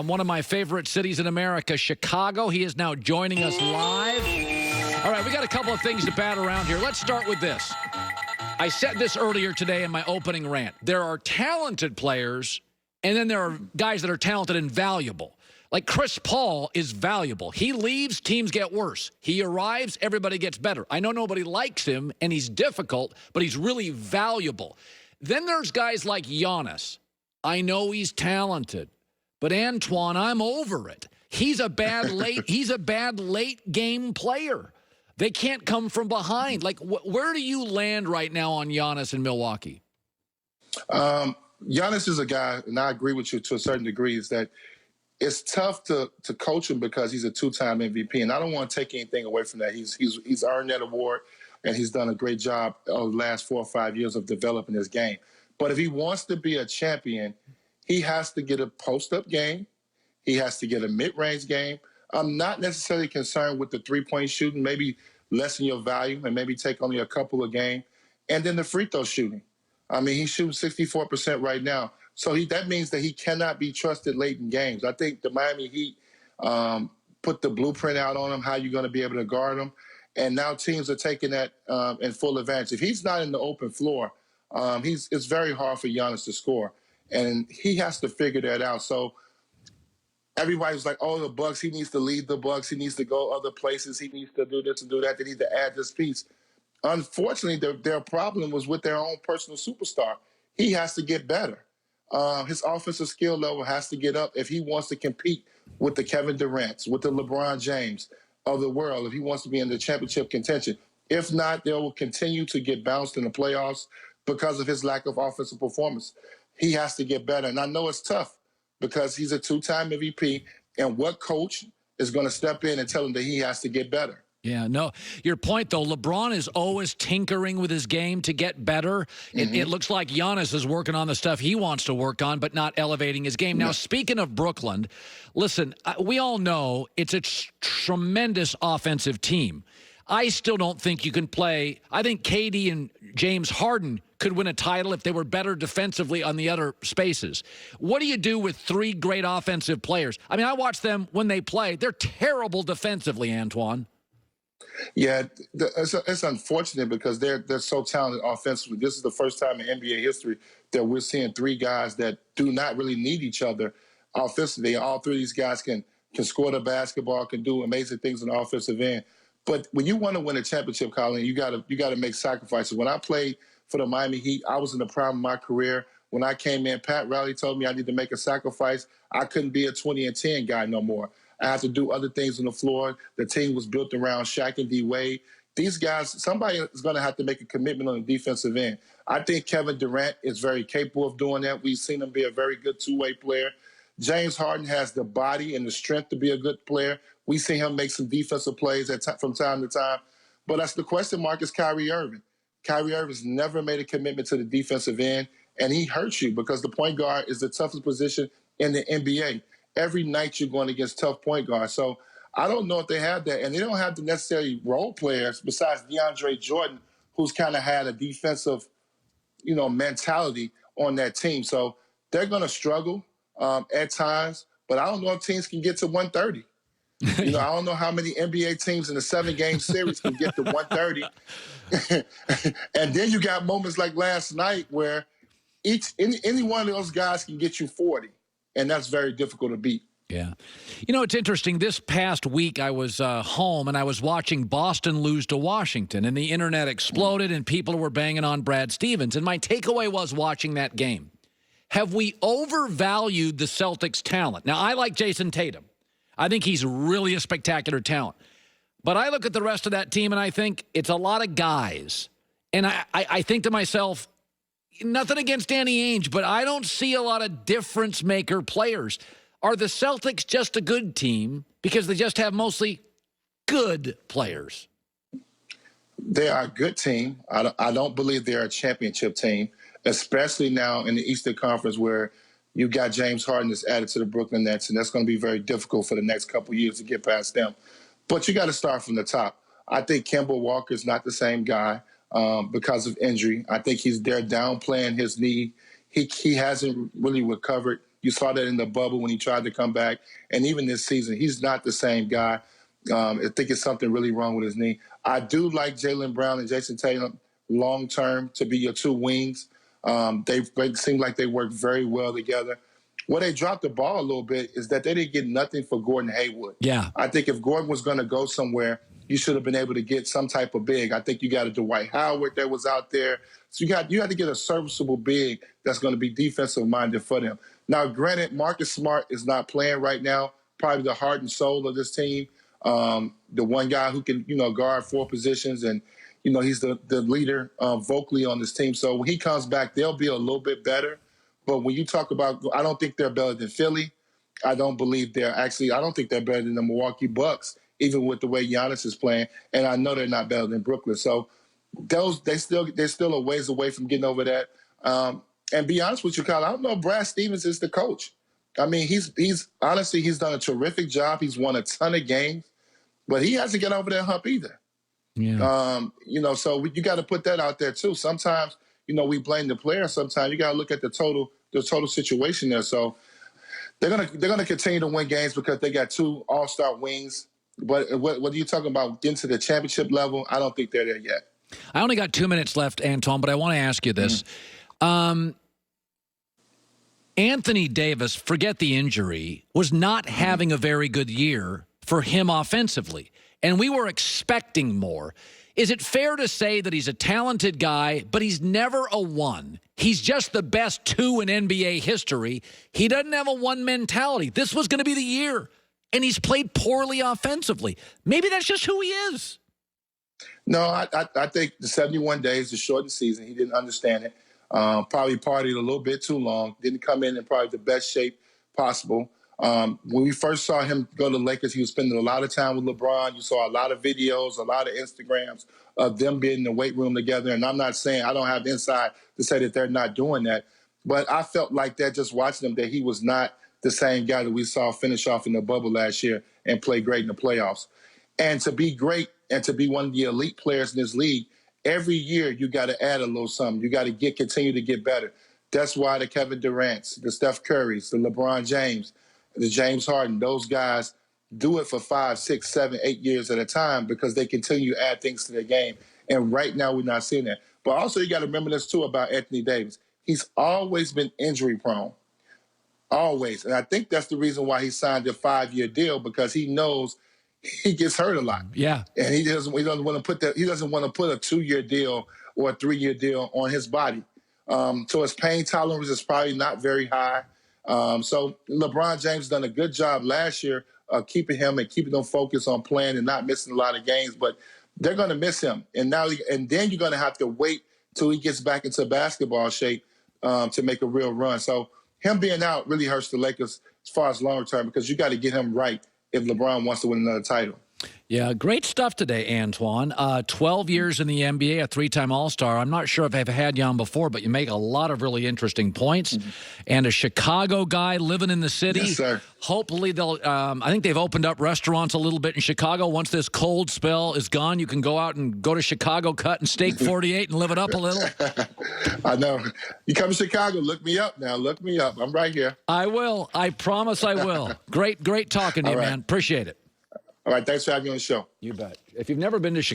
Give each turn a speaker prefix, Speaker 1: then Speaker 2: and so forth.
Speaker 1: one of my favorite cities in America, Chicago. He is now joining us live. All right, we got a couple of things to bat around here. Let's start with this. I said this earlier today in my opening rant. There are talented players, and then there are guys that are talented and valuable. Like Chris Paul is valuable. He leaves, teams get worse. He arrives, everybody gets better. I know nobody likes him, and he's difficult, but he's really valuable. Then there's guys like Giannis. I know he's talented, but Antoine, I'm over it. He's a bad late game player. They can't come from behind. Like, where do you land right now on Giannis in Milwaukee?
Speaker 2: Giannis is a guy, and I agree with you to a certain degree, is that it's tough to coach him because he's a two-time MVP, and I don't want to take anything away from that. He's earned that award, and he's done a great job over the last 4 or 5 years of developing his game. But if he wants to be a champion, he has to get a post-up game. He has to get a mid-range game. I'm not necessarily concerned with the three-point shooting, maybe lessen your value and maybe take only a couple a game. And then the free throw shooting. I mean, he's shooting 64% right now. So that means that he cannot be trusted late in games. I think the Miami Heat put the blueprint out on him, how you're going to be able to guard him. And now teams are taking that in full advantage. If he's not in the open floor, it's very hard for Giannis to score. And he has to figure that out. So everybody's like, oh, the Bucks, he needs to lead the Bucks. He needs to go other places. He needs to do this and do that. They need to add this piece. Unfortunately, their problem was with their own personal superstar. He has to get better. His offensive skill level has to get up if he wants to compete with the Kevin Durant's, with the LeBron James of the world, if he wants to be in the championship contention. If not, they will continue to get bounced in the playoffs because of his lack of offensive performance. He has to get better. And I know it's tough because he's a two-time MVP, and what coach is going to step in and tell him that he has to get better?
Speaker 1: Yeah, no. Your point, though, LeBron is always tinkering with his game to get better. It looks like Giannis is working on the stuff he wants to work on, but not elevating his game. Now, speaking of Brooklyn, listen, we all know it's a tremendous offensive team. I still don't think you can play. I think KD and James Harden could win a title if they were better defensively on the other spaces. What do you do with three great offensive players? I mean, I watch them when they play. They're terrible defensively, Antoine.
Speaker 2: Yeah, it's unfortunate because they're so talented offensively. This is the first time in NBA history that we're seeing three guys that do not really need each other offensively. All three of these guys can score the basketball, can do amazing things on the offensive end. But when you want to win a championship, Colin, you got to make sacrifices. When I played for the Miami Heat, I was in the prime of my career. When I came in, Pat Riley told me I need to make a sacrifice. I couldn't be a 20-10 guy no more. I had to do other things on the floor. The team was built around Shaq and D-Wade. These guys, somebody is going to have to make a commitment on the defensive end. I think Kevin Durant is very capable of doing that. We've seen him be a very good two-way player. James Harden has the body and the strength to be a good player. We see him make some defensive plays from time to time. But that's the question mark is Kyrie Irving. Kyrie Irving's never made a commitment to the defensive end, and he hurts you because the point guard is the toughest position in the NBA. Every night you're going against tough point guards. So I don't know if they have that. And they don't have the necessary role players besides DeAndre Jordan, who's kind of had a defensive, mentality on that team. So they're going to struggle at times. But I don't know if teams can get to 130. I don't know how many NBA teams in a 7-game series can get to 130. And then you got moments like last night where any one of those guys can get you 40. And that's very difficult to beat.
Speaker 1: Yeah. It's interesting. This past week, I was home, and I was watching Boston lose to Washington, and the internet exploded, and people were banging on Brad Stevens. And my takeaway was watching that game. Have we overvalued the Celtics' talent? Now, I like Jason Tatum. I think he's really a spectacular talent. But I look at the rest of that team, and I think it's a lot of guys. And I think to myself, nothing against Danny Ainge, but I don't see a lot of difference-maker players. Are the Celtics just a good team because they just have mostly good players?
Speaker 2: They are a good team. I don't believe they're a championship team, especially now in the Eastern Conference where you got James Harden that's added to the Brooklyn Nets, and that's going to be very difficult for the next couple of years to get past them. But you got to start from the top. I think Kemba Walker's not the same guy. Because of injury. I think they're downplaying his knee. He hasn't really recovered You saw that in the bubble when he tried to come back. And even this season, he's not the same guy. I think it's something really wrong with his knee. I do like Jaylen Brown and Jason Tatum long-term to be your two wings. They seem like they work very well together. Where they dropped the ball a little bit is that they didn't get nothing for Gordon Hayward.
Speaker 1: Yeah.
Speaker 2: I think if Gordon was going to go somewhere, you should have been able to get some type of big. I think you got a Dwight Howard that was out there. So you had to get a serviceable big that's going to be defensive-minded for them. Now, granted, Marcus Smart is not playing right now, probably the heart and soul of this team. The one guy who can, guard four positions, and, he's the leader vocally on this team. So when he comes back, they'll be a little bit better. But when you talk about, I don't think they're better than Philly. I don't think they're better than the Milwaukee Bucks, even with the way Giannis is playing. And I know they're not better than Brooklyn. So they're still a ways away from getting over that. And be honest with you, Kyle, I don't know if Brad Stevens is the coach. I mean, he's honestly, he's done a terrific job. He's won a ton of games, but he hasn't get over that hump either.
Speaker 1: Yeah.
Speaker 2: So you got to put that out there too. Sometimes, we blame the player. Sometimes you got to look at the total situation there. So they're gonna continue to win games because they got two all-star wings. But what are you talking about getting to the championship level? I don't think they're there yet.
Speaker 1: I only got 2 minutes left, Antoine, but I want to ask you this. Anthony Davis, forget the injury, was not having a very good year for him offensively, and we were expecting more. Is it fair to say that he's a talented guy, but he's never a one? He's just the best two in NBA history. He doesn't have a one mentality. This was going to be the year, and he's played poorly offensively. Maybe that's just who he is.
Speaker 2: No, I think the 71 days, the shortened season, he didn't understand it. Probably partied a little bit too long. Didn't come in probably the best shape possible. When we first saw him go to the Lakers, he was spending a lot of time with LeBron. You saw a lot of videos, a lot of Instagrams of them being in the weight room together. And I'm not saying, I don't have insight to say that they're not doing that. But I felt like that just watching him, that he was not the same guy that we saw finish off in the bubble last year and play great in the playoffs. And to be great and to be one of the elite players in this league, every year you got to add a little something. You got to continue to get better. That's why the Kevin Durant's, the Steph Curry's, the LeBron James, the James Harden, those guys do it for 5, 6, 7, 8 years at a time because they continue to add things to their game. And right now we're not seeing that. But also you got to remember this too about Anthony Davis. He's always been injury prone. Always. And I think that's the reason why he signed a 5-year deal, because he knows he gets hurt a lot.
Speaker 1: Yeah.
Speaker 2: And he doesn't want to put a 2-year deal or a 3-year deal on his body. So his pain tolerance is probably not very high. So LeBron James done a good job last year keeping them focused on playing and not missing a lot of games, but they're going to miss him. And then you're going to have to wait till he gets back into basketball shape to make a real run. So him being out really hurts the Lakers as far as longer term, because you got to get him right if LeBron wants to win another title.
Speaker 1: Yeah, great stuff today, Antoine. 12 years in the NBA, a 3-time All-Star. I'm not sure if I've had you on before, but you make a lot of really interesting points. And a Chicago guy living in the city.
Speaker 2: Yes, sir.
Speaker 1: Hopefully they'll I think they've opened up restaurants a little bit in Chicago. Once this cold spell is gone, you can go out and go to Chicago Cut and Steak 48 and live it up a little.
Speaker 2: I know. You come to Chicago, look me up now. Look me up. I'm right here.
Speaker 1: I will. I promise I will. Great talking to you, man. Appreciate it.
Speaker 2: All right, thanks for having me on the show.
Speaker 1: You bet. If you've never been to Chicago,